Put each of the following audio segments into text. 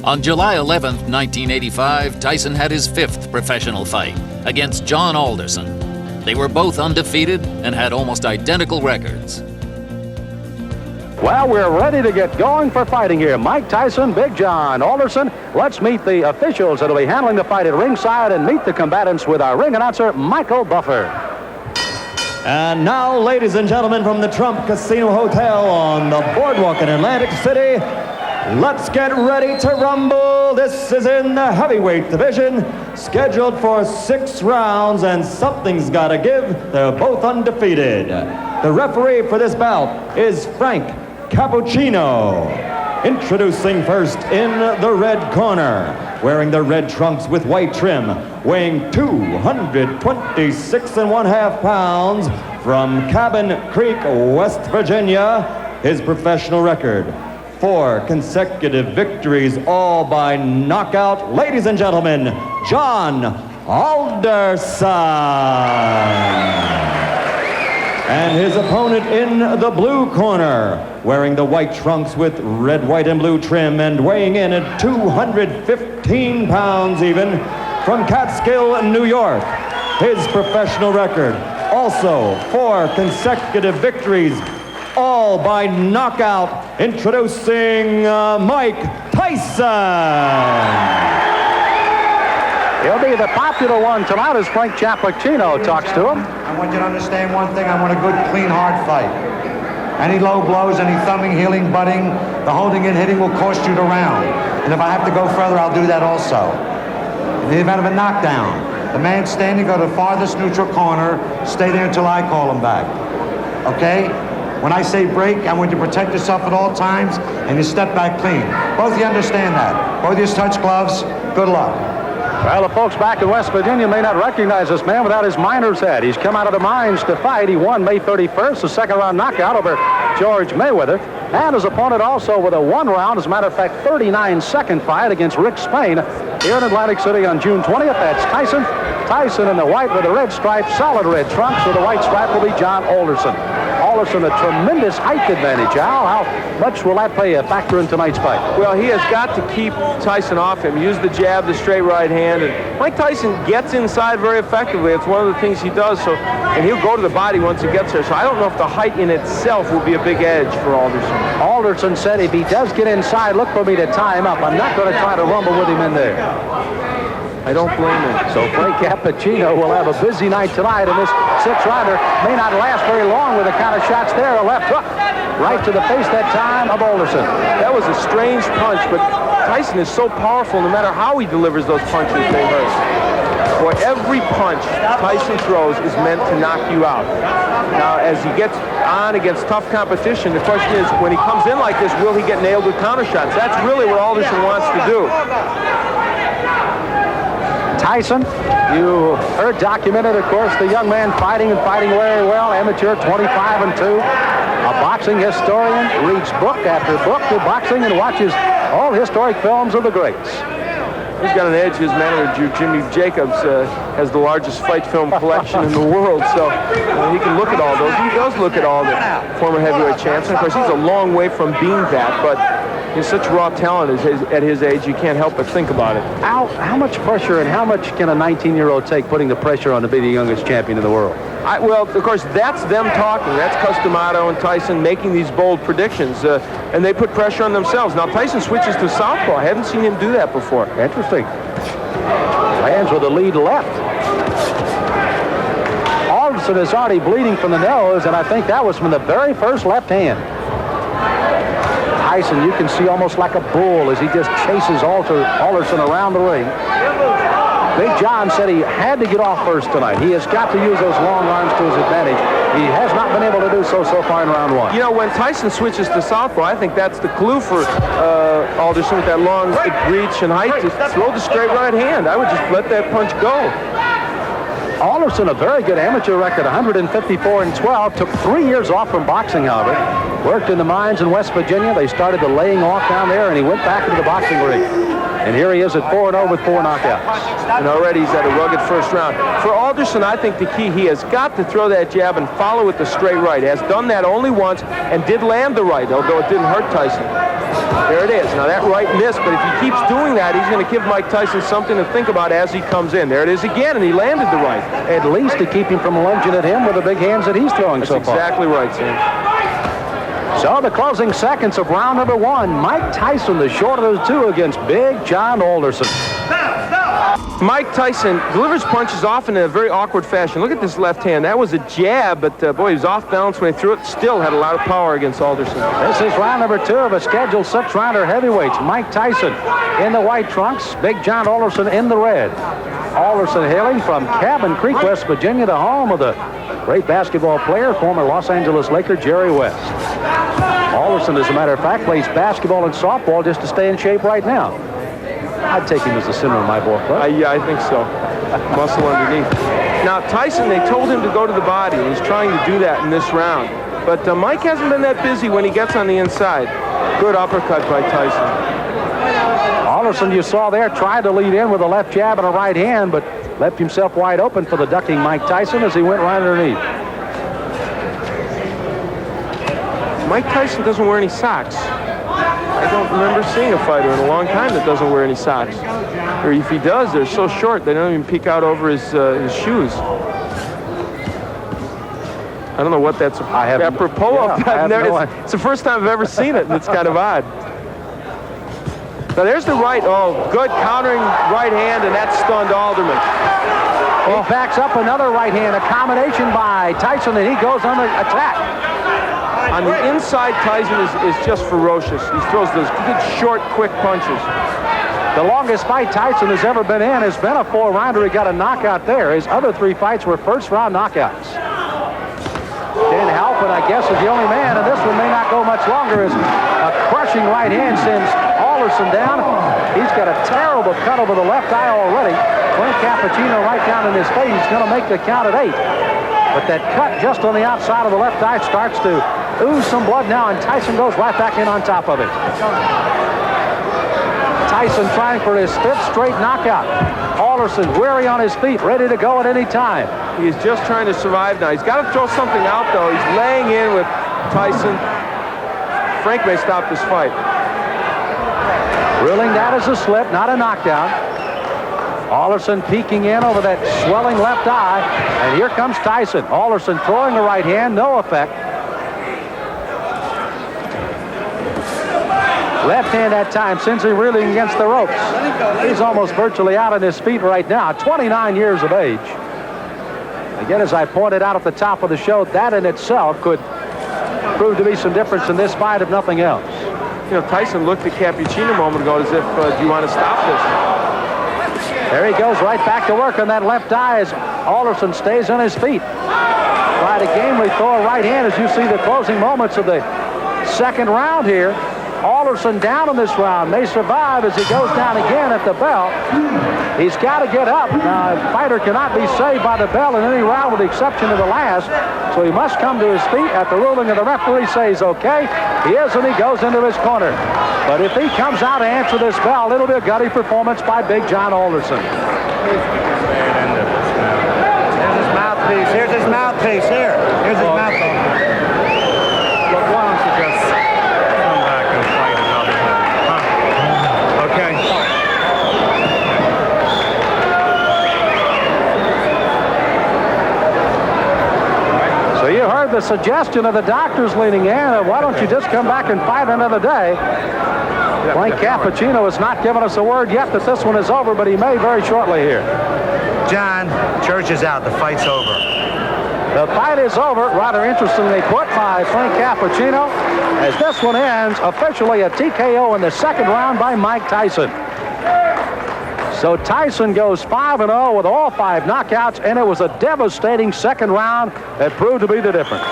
On July 11, 1985, Tyson had his fifth professional fight against John Alderson. They were both undefeated and had almost identical records. Well, we're ready to get going for fighting here. Mike Tyson, Big John Alderson. Let's meet the officials that will be handling the fight at ringside and meet the combatants with our ring announcer, Michael Buffer. And now, ladies and gentlemen, from the Trump Casino Hotel on the boardwalk in Atlantic City, let's get ready to rumble. This is in the heavyweight division, scheduled for 6 rounds, and something's got to give. They're both undefeated. The referee for this bout is Frank Cappuccino. Introducing first in the red corner, wearing the red trunks with white trim, weighing 226.5 pounds, from Cabin Creek, West Virginia, his professional record: 4 consecutive victories, all by knockout. Ladies and gentlemen, John Alderson. And his opponent in the blue corner, wearing the white trunks with red, white, and blue trim, and weighing in at 215 pounds even, from Catskill, New York. His professional record, also 4 consecutive victories, all by knockout. Introducing Mike Tyson. He'll be the popular one tonight as Frank Cappuccino talks to him. I want you to understand one thing. I want a good, clean, hard fight. Any low blows, any thumbing, heeling, butting, the holding and hitting will cost you the round. And if I have to go further, I'll do that also. In the event of a knockdown, the man standing, go to the farthest neutral corner, stay there until I call him back. Okay? When I say break, I want you to protect yourself at all times, and you step back clean. Both of you understand that. Both of you touch gloves. Good luck. Well, the folks back in West Virginia may not recognize this man without his miner's hat. He's come out of the mines to fight. He won May 31st, a second-round knockout over George Mayweather. And his opponent also with a 1-round, as a matter of fact, 39-second fight against Rick Spain here in Atlantic City on June 20th. That's Tyson. Tyson in the white with the red stripe, solid red trunks. With the white stripe will be John Alderson. Alderson, a tremendous height advantage. Al, how much will that play a factor in tonight's fight? Well, he has got to keep Tyson off him. Use the jab, the straight right hand. And Mike Tyson gets inside very effectively. It's one of the things he does. So, and he'll go to the body once he gets there. So I don't know if the height in itself will be a big edge for Alderson. Alderson said if he does get inside, look for me to tie him up. I'm not going to try to rumble with him in there. I don't blame him. So Frank Cappuccino will have a busy night tonight, and this 6-rounder may not last very long with the kind of shots there. A left hook right to the face that time of Alderson. That was a strange punch, but Tyson is so powerful, no matter how he delivers those punches, they hurt. Boy, every punch Tyson throws is meant to knock you out. Now, as he gets on against tough competition, the question is, when he comes in like this, will he get nailed with counter shots? That's really what Alderson wants to do. Tyson, you heard documented, of course, the young man fighting very well, amateur, 25-2, a boxing historian, reads book after book of boxing and watches all historic films of the greats. He's got an edge. His manager, Jimmy Jacobs, has the largest fight film collection in the world, so he can look at all those. He does look at all the former heavyweight champs, and of course, he's a long way from being that, but he's such raw talent at his age, you can't help but think about it. Al, how much pressure and how much can a 19-year-old take putting the pressure on to be the youngest champion in the world? Well, of course, that's them talking. That's Customato and Tyson making these bold predictions, and they put pressure on themselves. Now, Tyson switches to southpaw. I haven't seen him do that before. Interesting. Lands with the lead left. Alderson is already bleeding from the nose, and I think that was from the very first left hand. Tyson, you can see almost like a bull as he just chases Alderson around the ring. Big John said he had to get off first tonight. He has got to use those long arms to his advantage. He has not been able to do so far in round 1. You know, when Tyson switches to southpaw, I think that's the clue for Alderson with that long reach and height to throw the straight right hand. I would just let that punch go. Alderson, a very good amateur record, 154-12. Took 3 years off from boxing, however. Worked in the mines in West Virginia. They started the laying off down there, and he went back into the boxing ring. And here he is at 4-0 with 4 knockouts. And already he's had a rugged first round. For Alderson, I think the key, he has got to throw that jab and follow with the straight right. Has done that only once and did land the right, although it didn't hurt Tyson. There it is. Now that right missed, but if he keeps doing that, he's going to give Mike Tyson something to think about as he comes in. There it is again, and he landed the right. At least to keep him from lunging at him with the big hands that he's throwing so far. That's exactly right, Sam. So the closing seconds of round number 1. Mike Tyson, the shorter of the two, against Big John Alderson. Mike Tyson delivers punches often in a very awkward fashion. Look at this left hand. That was a jab, but boy, he was off balance when he threw it. Still had a lot of power against Alderson. This is round number 2 of a scheduled 6-rounder heavyweights. Mike Tyson in the white trunks, Big John Alderson in the red. Alderson hailing from Cabin Creek, West Virginia, the home of the great basketball player, former Los Angeles Laker Jerry West. Alderson, as a matter of fact, plays basketball and softball just to stay in shape right now. I'd take him as the center of my ball club. Yeah, I think so. Muscle underneath. Now, Tyson, they told him to go to the body, and he's trying to do that in this round. But Mike hasn't been that busy when he gets on the inside. Good uppercut by Tyson. Alderson, you saw there, tried to lead in with a left jab and a right hand, but left himself wide open for the ducking Mike Tyson as he went right underneath. Mike Tyson doesn't wear any socks. I don't remember seeing a fighter in a long time that doesn't wear any socks. Or if he does, they're so short they don't even peek out over his shoes. I don't know what that's apropos of. It's the first time I've ever seen it, and it's kind of odd. Now there's the right. Oh, good countering right hand, and that stunned Alderman. He backs up another right hand, a combination by Tyson, and he goes on the attack. On the inside, Tyson is just ferocious. He throws those good, short, quick punches. The longest fight Tyson has ever been in has been a 4-rounder. He got a knockout there. His other 3 fights were first-round knockouts. Dan Halpin, I guess, is the only man, and this one may not go much longer, as a crushing right hand sends Alderson down. He's got a terrible cut over the left eye already. Clint Cappuccino right down in his face. He's going to make the count at 8. But that cut just on the outside of the left eye starts to ooze some blood now, and Tyson goes right back in on top of it. Tyson trying for his 5th straight knockout. Alderson weary on his feet, ready to go at any time. He's just trying to survive now. He's got to throw something out, though. He's laying in with Tyson. Frank may stop this fight. Ruling that as a slip, not a knockdown. Alderson peeking in over that swelling left eye, and here comes Tyson. Alderson throwing the right hand, no effect. Left hand that time sends him reeling against the ropes. He's almost virtually out on his feet right now, 29 years of age. Again, as I pointed out at the top of the show, that in itself could prove to be some difference in this fight, if nothing else. You know, Tyson looked at Cappuccino a moment ago as if, do you want to stop this? There he goes right back to work on that left eye as Alderson stays on his feet. Try to gamely throw a right hand as you see the closing moments of the second round here. Alderson down in this round, may survive as he goes down again at the bell. He's got to get up. Now, a fighter cannot be saved by the bell in any round with the exception of the last, so he must come to his feet at the ruling of the referee says okay. He is, and he goes into his corner. But if he comes out to answer this bell, it'll be a gutty performance by Big John Alderson. Here's his mouthpiece. Here's his mouthpiece. Here's his mouthpiece. Look, why don't you just come back and fight another one? Huh? Okay. So you heard the suggestion of the doctors leaning in. Why don't you just come back and fight another day? Frank Cappuccino has not given us a word yet that this one is over, but he may very shortly here. John, church is out. The fight's over. The fight is over, rather interestingly put by Frank Cappuccino, as this one ends officially a TKO in the second round by Mike Tyson. So Tyson goes 5-0 with all 5 knockouts, and it was a devastating second round that proved to be the difference.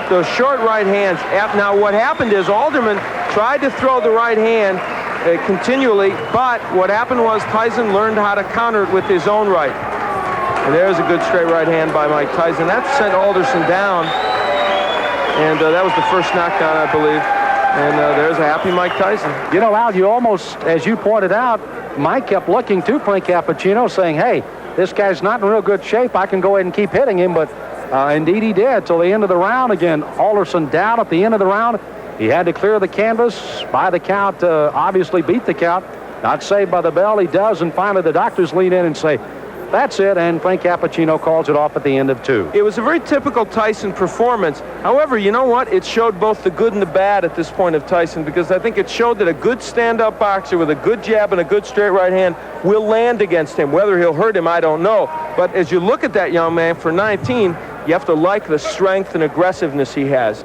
Those short right hands. Now what happened is Alderman tried to throw the right hand continually, but what happened was Tyson learned how to counter it with his own right. And there's a good straight right hand by Mike Tyson. That sent Alderson down, and that was the first knockdown, I believe. And there's a happy Mike Tyson. You know, Al, you almost, as you pointed out, Mike kept looking to Frank Cappuccino saying, hey, this guy's not in real good shape. I can go ahead and keep hitting him, but indeed he did till the end of the round. Again, Alderson down at the end of the round. He had to clear the canvas by the count, obviously beat the count. Not saved by the bell. He does, and finally the doctors lean in and say, that's it, and Frank Cappuccino calls it off at the end of 2. It was a very typical Tyson performance. However, you know what? It showed both the good and the bad at this point of Tyson, because I think it showed that a good stand-up boxer with a good jab and a good straight right hand will land against him. Whether he'll hurt him, I don't know. But as you look at that young man, for 19, you have to like the strength and aggressiveness he has.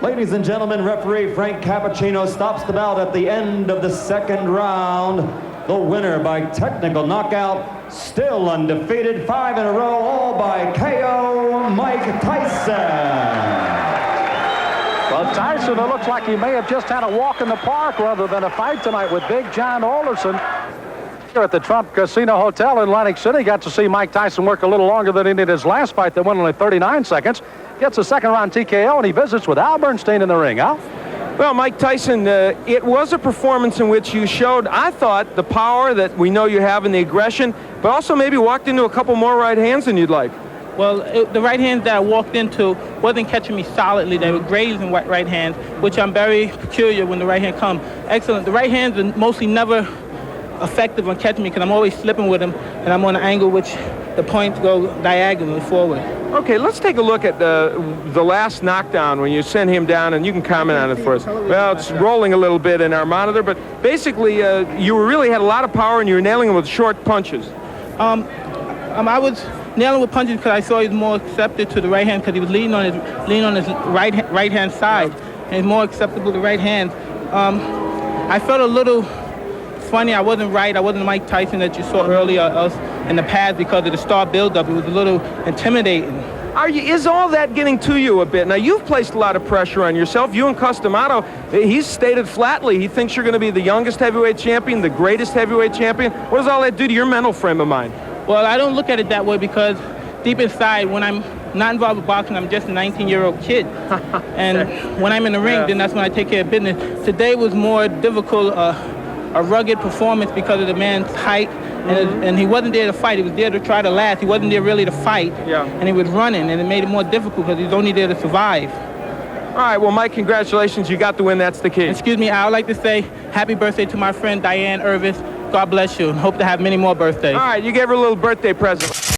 Ladies and gentlemen, referee Frank Cappuccino stops the bout at the end of the 2nd round. The winner by technical knockout, still undefeated, 5 in a row, all by KO, Mike Tyson. Well, Tyson, it looks like he may have just had a walk in the park rather than a fight tonight with Big John Alderson. Here at the Trump Casino Hotel in Atlantic City, got to see Mike Tyson work a little longer than he did his last fight that went only 39 seconds. Gets a 2nd round TKO, and he visits with Al Bernstein in the ring. Al? Well, Mike Tyson, it was a performance in which you showed, I thought, the power that we know you have and the aggression, but also maybe walked into a couple more right hands than you'd like. Well, the right hands that I walked into wasn't catching me solidly. They were grazing right hands, which I'm very peculiar when the right hand comes. Excellent. The right hands are mostly never effective on catching me because I'm always slipping with them, and I'm on an angle which the points go diagonally forward. Okay, let's take a look at the last knockdown when you sent him down, and you can comment on it for us. Well, it's rolling a little bit in our monitor, but basically you really had a lot of power and you were nailing him with short punches. I was nailing with punches because I saw he was more accepted to the right hand because he was leaning on his right hand side, and he's more acceptable to right hand. I felt a little funny. I wasn't right. I wasn't the Mike Tyson that you saw earlier in the past because of the star buildup. It was a little intimidating. Is all that getting to you a bit? Now, you've placed a lot of pressure on yourself. You and Customato, he's stated flatly he thinks you're going to be the youngest heavyweight champion, the greatest heavyweight champion. What does all that do to your mental frame of mind? Well, I don't look at it that way because deep inside, when I'm not involved with boxing, I'm just a 19-year-old kid. And when I'm in the ring, then that's when I take care of business. Today was more difficult, a rugged performance because of the man's height, and he wasn't there to fight. He was there to try to last. He wasn't there really to fight, and he was running, and it made it more difficult because he was only there to survive. All right, well, Mike, congratulations. You got the win. That's the key. Excuse me, I would like to say happy birthday to my friend Diane Irvis. God bless you, and hope to have many more birthdays. All right, you gave her a little birthday present.